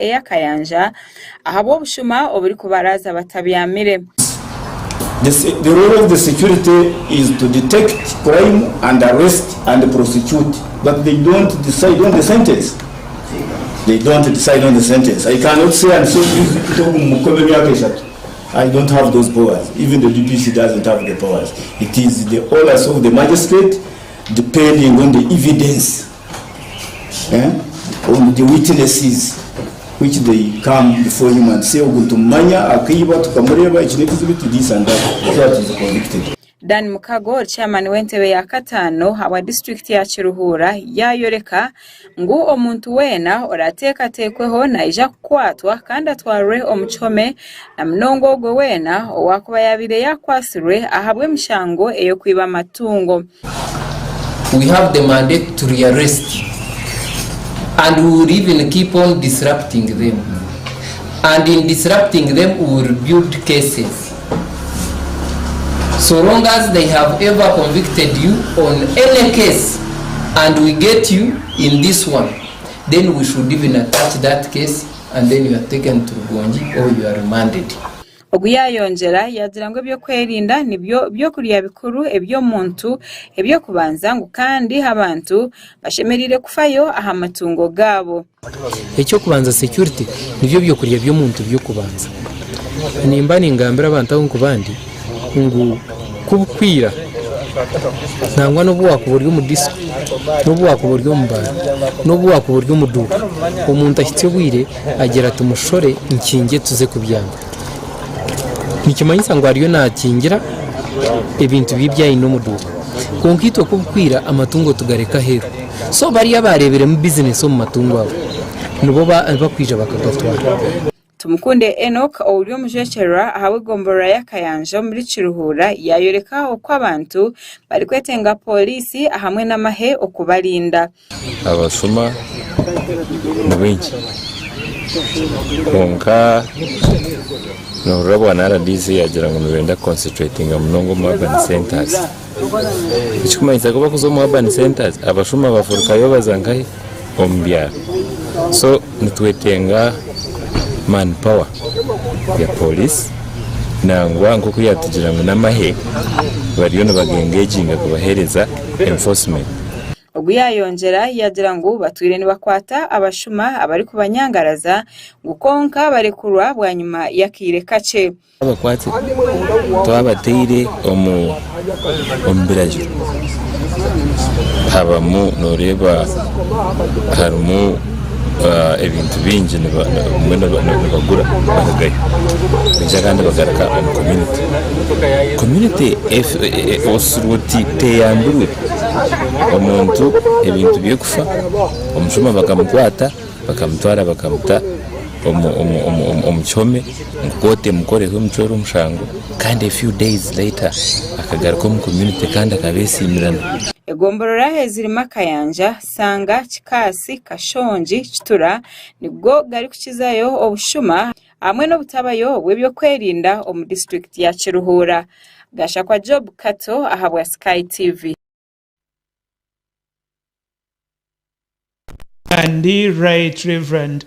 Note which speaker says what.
Speaker 1: eyakayanja ahabo obushuma oburi kubaraza batabyamire.
Speaker 2: The role of the security is to detect crime and arrest and prosecute, but they don't decide on the sentence. They don't decide on the sentence. I cannot say and say I don't have those powers. Even the DPC doesn't have the powers. It is the orders of the magistrate, depending on the evidence, on the witnesses, which they come before him and say, Mumanye akiba tukamureba ikinekizibiti this and that is convicted.
Speaker 1: Dan Mukago, chairman w'entebe ya katano hawa district ya Kiruhura yayoreka ngu omuntu wena orateekateekweho naija kukwatwa kandi atwarwe omuchome na mnongo ogwo wena owakuba yabire yakwasirwe ahabwe emishango ey'okwiba amatungo.
Speaker 3: We have the mandate to rearrest, and we will even keep on disrupting them, and in disrupting them we will build cases. So long as they have ever convicted you on any case and we get you in this one, then we should even attach that case and then you are taken to Gonji or you are remanded.
Speaker 1: Oguyayonjera yagira ngo ebyo kwerinda nibyo byo kuriya bikuru ebyo muntu ebyo kubanza ngo kandi abantu bashemerire kufayo aha matungo gabo.
Speaker 4: Ecyo kubanza security nibyo byo kuriya byo muntu byo kubanza. Nimba ningambira abantu aho kubandi ngo kubukwira nangwa no buwa kuburyo mu disco no buwa kuburyo mu bar no buwa kuburyo mu duka umuntu ahitse bwire agera tumushore inkinge tuze kubyanga. Nikimanyisa ngo ariyo nakingira ebintu bibyaye no muduka konkito kubukwira amatungo tugareka hero so bari yabarebere mu business mu matungo abo nubo bakwija bakagatwara.
Speaker 1: Tumukunde Enoch owulyo mujechera ahawe gombora yakayanja muri Kiruhura yayoreka okwa abantu bari kwetenga polisi ahamwe n'amahe okubalinda.
Speaker 5: Abasuma n'ubinji konka n'urabo na RDC yagira ngo nubenda concentrating munongo mu urban centers. Ikikumanyisa ko bakuzo mu urban centers abashuma bafurukayo bazangahe ombyaro. So nitwetenga manpower ya police nangwa ngo kuyatugira ngo namahe bariyo n'abagengeginga kubahereza enforcement.
Speaker 1: Oguyayonjera yagira ngo batwire ni bakwata abashuma abari kubanyangaraza gukonka barekurwa bwa nyuma yakire kace.
Speaker 5: Abakwati twabateire ombiraje habamu noreba harumu ebintu bingi bagura bagaya bijya kandi bagaraka community osuruti teyamburu omuntu ebintu byo kufa omushuma bakamukwata bakamutwara bakamuta omuchome ngote mukoreho umuchoro umushango kandi a few days later akagaruka mu community kandi akabesimirana.
Speaker 1: Egomborora hezirima kayanja sanga kikasi kashonji kitura nibwo gari kukizayo obushuma amwe no butabayo bwebyo kwerinda omu district ya Kiruhura. Gasha kwa Job Kato ahabwa Sky TV.
Speaker 6: And the Right Reverend